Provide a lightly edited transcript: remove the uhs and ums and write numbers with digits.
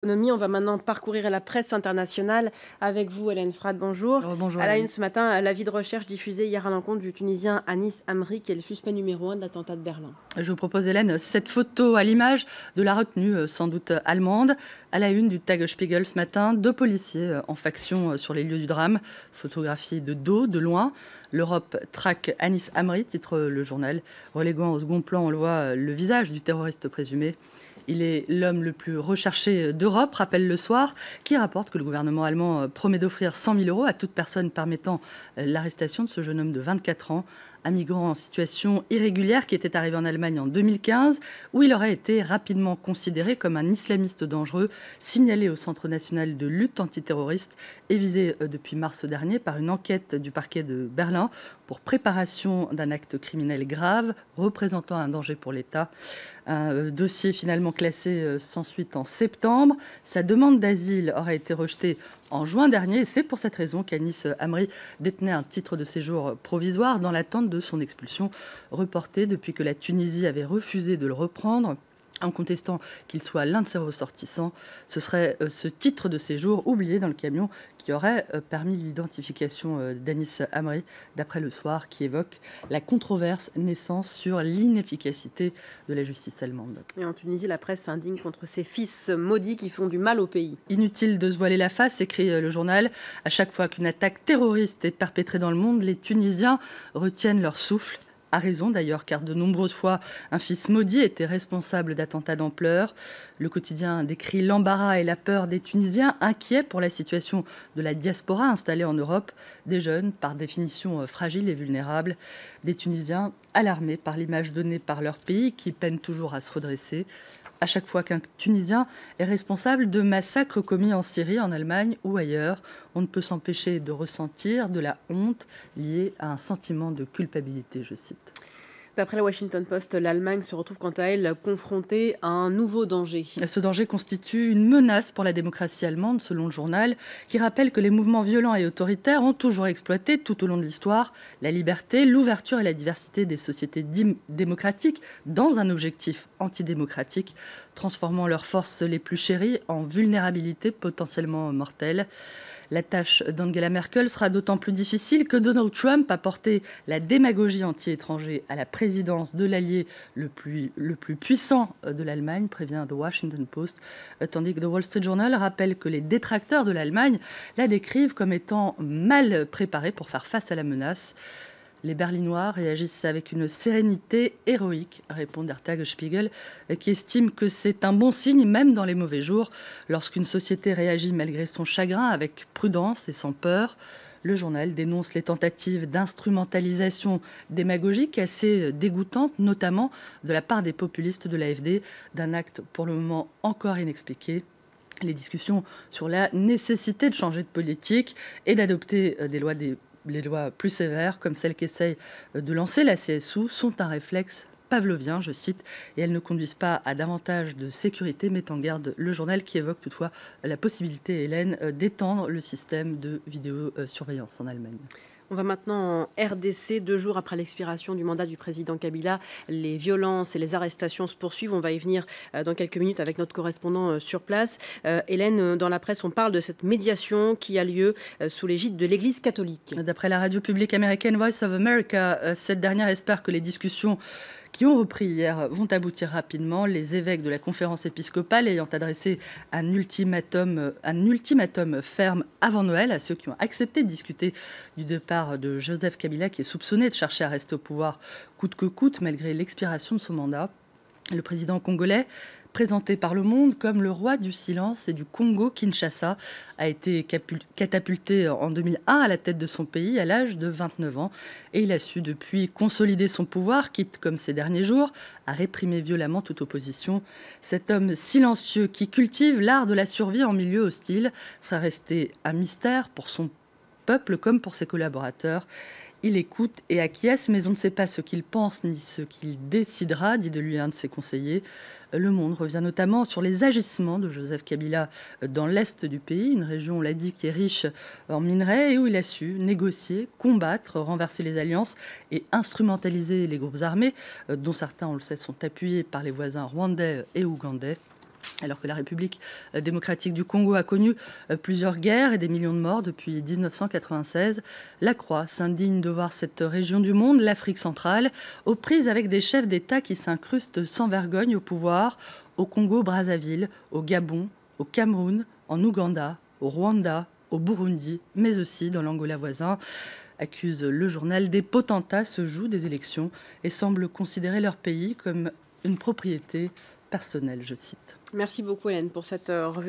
On va maintenant parcourir la presse internationale avec vous, Hélène Frad. Bonjour. Bonjour À la une Hélène. ce matin, l'avis de recherche diffusé hier à l'encontre du Tunisien Anis Amri, qui est le suspect numéro 1 de l'attentat de Berlin. Je vous propose Hélène cette photo à l'image de la retenue sans doute allemande. À la une du Tagesspiegel ce matin, 2 policiers en faction sur les lieux du drame, photographiés de dos, de loin. L'Europe traque Anis Amri, titre le journal, reléguant au second plan, on le voit, le visage du terroriste présumé. Il est l'homme le plus recherché d'Europe, rappelle Le Soir, qui rapporte que le gouvernement allemand promet d'offrir 100 000 euros à toute personne permettant l'arrestation de ce jeune homme de 24 ans, un migrant en situation irrégulière qui était arrivé en Allemagne en 2015, où il aurait été rapidement considéré comme un islamiste dangereux, signalé au Centre national de lutte antiterroriste et visé depuis mars dernier par une enquête du parquet de Berlin pour préparation d'un acte criminel grave représentant un danger pour l'État. Un dossier finalement classé sans suite en septembre. Sa demande d'asile aurait été rejetée en juin dernier et c'est pour cette raison qu'Anis Amri détenait un titre de séjour provisoire dans l'attente de son expulsion reportée depuis que la Tunisie avait refusé de le reprendre en contestant qu'il soit l'un de ses ressortissants. Ce serait ce titre de séjour oublié dans le camion qui aurait permis l'identification d'Anis Amri, d'après Le Soir, qui évoque la controverse naissant sur l'inefficacité de la justice allemande. Et en Tunisie, la presse s'indigne contre ces fils maudits qui font du mal au pays. Inutile de se voiler la face, écrit le journal. À chaque fois qu'une attaque terroriste est perpétrée dans le monde, les Tunisiens retiennent leur souffle. A raison d'ailleurs, car de nombreuses fois, un fils maudit était responsable d'attentats d'ampleur. Le quotidien décrit l'embarras et la peur des Tunisiens, inquiets pour la situation de la diaspora installée en Europe, des jeunes, par définition fragiles et vulnérables, des Tunisiens alarmés par l'image donnée par leur pays, qui peine toujours à se redresser. À chaque fois qu'un Tunisien est responsable de massacres commis en Syrie, en Allemagne ou ailleurs, on ne peut s'empêcher de ressentir de la honte liée à un sentiment de culpabilité, je cite. D'après le Washington Post, l'Allemagne se retrouve quant à elle confrontée à un nouveau danger. Ce danger constitue une menace pour la démocratie allemande, selon le journal, qui rappelle que les mouvements violents et autoritaires ont toujours exploité, tout au long de l'histoire, la liberté, l'ouverture et la diversité des sociétés démocratiques dans un objectif antidémocratique, transformant leurs forces les plus chéries en vulnérabilité potentiellement mortelle. La tâche d'Angela Merkel sera d'autant plus difficile que Donald Trump a porté la démagogie anti-étranger à la présidence de l'allié le plus puissant de l'Allemagne, prévient The Washington Post, tandis que The Wall Street Journal rappelle que les détracteurs de l'Allemagne la décrivent comme étant mal préparée pour faire face à la menace. Les Berlinois réagissent avec une sérénité héroïque, répond Der Tagesspiegel, qui estime que c'est un bon signe, même dans les mauvais jours, lorsqu'une société réagit malgré son chagrin avec prudence et sans peur. Le journal dénonce les tentatives d'instrumentalisation démagogique assez dégoûtantes, notamment de la part des populistes de l'AfD, d'un acte pour le moment encore inexpliqué. Les discussions sur la nécessité de changer de politique et d'adopter les lois plus sévères, comme celles qu'essaye de lancer la CSU, sont un réflexe pavlovien, je cite, et elles ne conduisent pas à davantage de sécurité, met en garde le journal qui évoque toutefois la possibilité, Hélène, d'étendre le système de vidéosurveillance en Allemagne. On va maintenant en RDC, 2 jours après l'expiration du mandat du président Kabila. Les violences et les arrestations se poursuivent. On va y venir dans quelques minutes avec notre correspondant sur place. Hélène, dans la presse, on parle de cette médiation qui a lieu sous l'égide de l'Église catholique. D'après la radio publique américaine Voice of America, cette dernière espère que les discussions qui ont repris hier vont aboutir rapidement. Les évêques de la conférence épiscopale ayant adressé un ultimatum ferme avant Noël à ceux qui ont accepté de discuter du départ de Joseph Kabila, qui est soupçonné de chercher à rester au pouvoir coûte que coûte malgré l'expiration de son mandat. Le président congolais, présenté par Le Monde comme le roi du silence et du Congo-Kinshasa, a été catapulté en 2001 à la tête de son pays à l'âge de 29 ans. Et il a su depuis consolider son pouvoir, quitte comme ces derniers jours à réprimer violemment toute opposition. Cet homme silencieux qui cultive l'art de la survie en milieu hostile sera resté un mystère pour son peuple comme pour ses collaborateurs. Il écoute et acquiesce, mais on ne sait pas ce qu'il pense ni ce qu'il décidera, dit de lui un de ses conseillers. Le Monde revient notamment sur les agissements de Joseph Kabila dans l'est du pays, une région, on l'a dit, qui est riche en minerais et où il a su négocier, combattre, renverser les alliances et instrumentaliser les groupes armés, dont certains, on le sait, sont appuyés par les voisins rwandais et ougandais. Alors que la République démocratique du Congo a connu plusieurs guerres et des millions de morts depuis 1996, la Croix s'indigne de voir cette région du monde, l'Afrique centrale, aux prises avec des chefs d'État qui s'incrustent sans vergogne au pouvoir, au Congo-Brazzaville, au Gabon, au Cameroun, en Ouganda, au Rwanda, au Burundi, mais aussi dans l'Angola voisin. Accuse le journal, des potentats se jouent des élections et semblent considérer leur pays comme une propriété personnelle, je cite. Merci beaucoup Hélène pour cette revue de